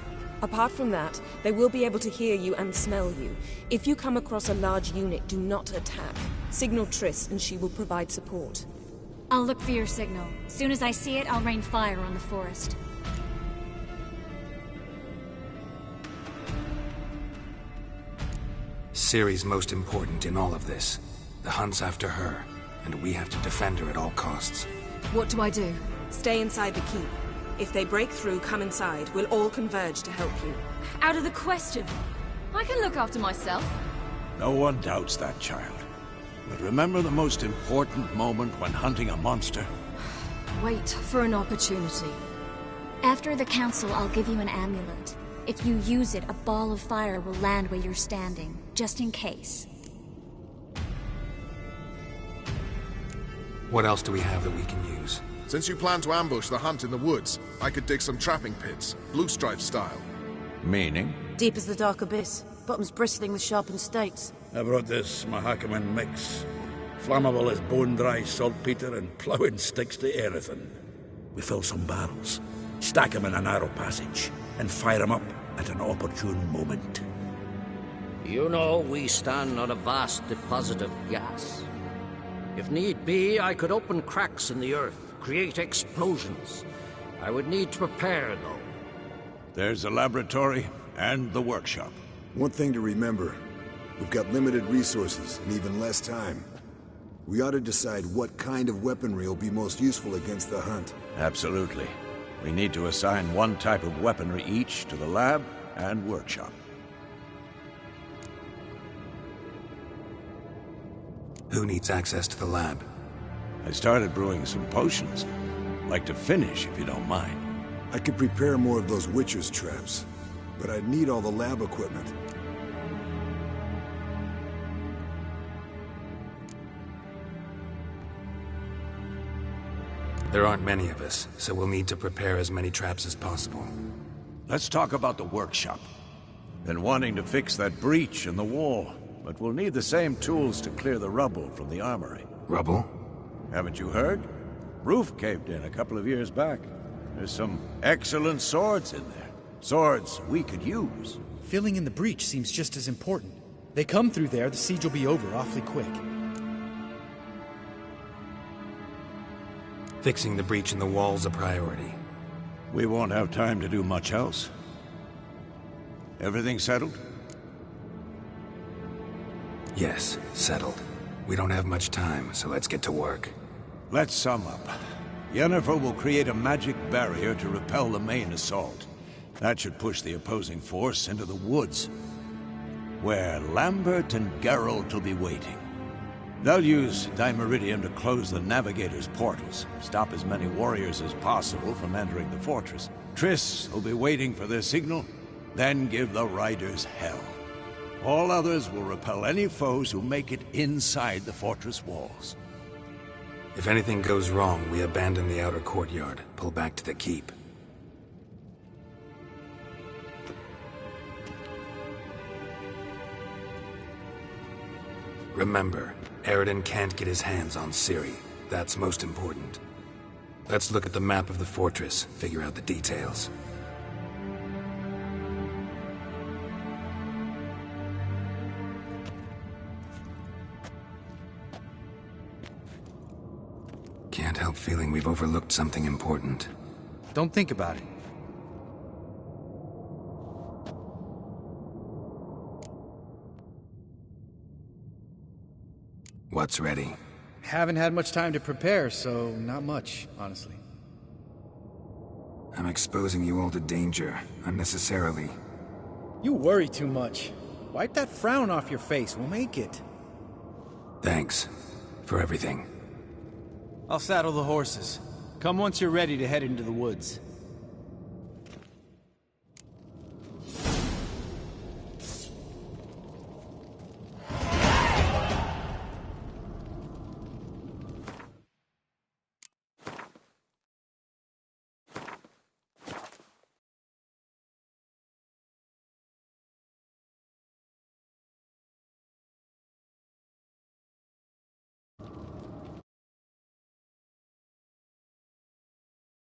Apart from that, they will be able to hear you and smell you. If you come across a large unit, do not attack. Signal Triss and she will provide support. I'll look for your signal. Soon as I see it, I'll rain fire on the forest. Ciri's most important in all of this. The Hunt's after her, and we have to defend her at all costs. What do I do? Stay inside the keep. If they break through, come inside. We'll all converge to help you. Out of the question. I can look after myself. No one doubts that, child. But remember the most important moment when hunting a monster? Wait for an opportunity. After the council, I'll give you an amulet. If you use it, a ball of fire will land where you're standing, just in case. What else do we have that we can use? Since you plan to ambush the Hunt in the woods, I could dig some trapping pits, blue stripe style. Meaning? Deep as the dark abyss, bottoms bristling with sharpened stakes. I brought this Mahakaman mix. Flammable as bone-dry saltpeter and ploughing sticks to everything. We fill some barrels, stack them in a narrow passage, and fire them up at an opportune moment. You know, we stand on a vast deposit of gas. If need be, I could open cracks in the earth, create explosions. I would need to prepare, though. There's the laboratory and the workshop. One thing to remember, we've got limited resources and even less time. We ought to decide what kind of weaponry will be most useful against the Hunt. Absolutely. We need to assign one type of weaponry each to the lab and workshop. Who needs access to the lab? I started brewing some potions. Like to finish, if you don't mind. I could prepare more of those Witcher's traps, but I'd need all the lab equipment. There aren't many of us, so we'll need to prepare as many traps as possible. Let's talk about the workshop. Been wanting to fix that breach in the wall, but we'll need the same tools to clear the rubble from the armory. Rubble? Haven't you heard? Roof caved in a couple of years back. There's some excellent swords in there. Swords we could use. Filling in the breach seems just as important. They come through there, the siege will be over awfully quick. Fixing the breach in the wall's a priority. We won't have time to do much else. Everything settled? Yes, settled. We don't have much time, so let's get to work. Let's sum up. Yennefer will create a magic barrier to repel the main assault. That should push the opposing force into the woods, where Lambert and Geralt will be waiting. They'll use Dimeridium to close the Navigator's portals, stop as many warriors as possible from entering the fortress. Triss will be waiting for their signal, then give the Riders hell. All others will repel any foes who make it inside the fortress walls. If anything goes wrong, we abandon the outer courtyard, pull back to the keep. Remember, Eridan can't get his hands on Ciri. That's most important. Let's look at the map of the fortress, figure out the details. Can't help feeling we've overlooked something important. Don't think about it. What's ready? Haven't had much time to prepare, so not much, honestly. I'm exposing you all to danger, unnecessarily. You worry too much. Wipe that frown off your face, we'll make it. Thanks for everything. I'll saddle the horses. Come once you're ready to head into the woods.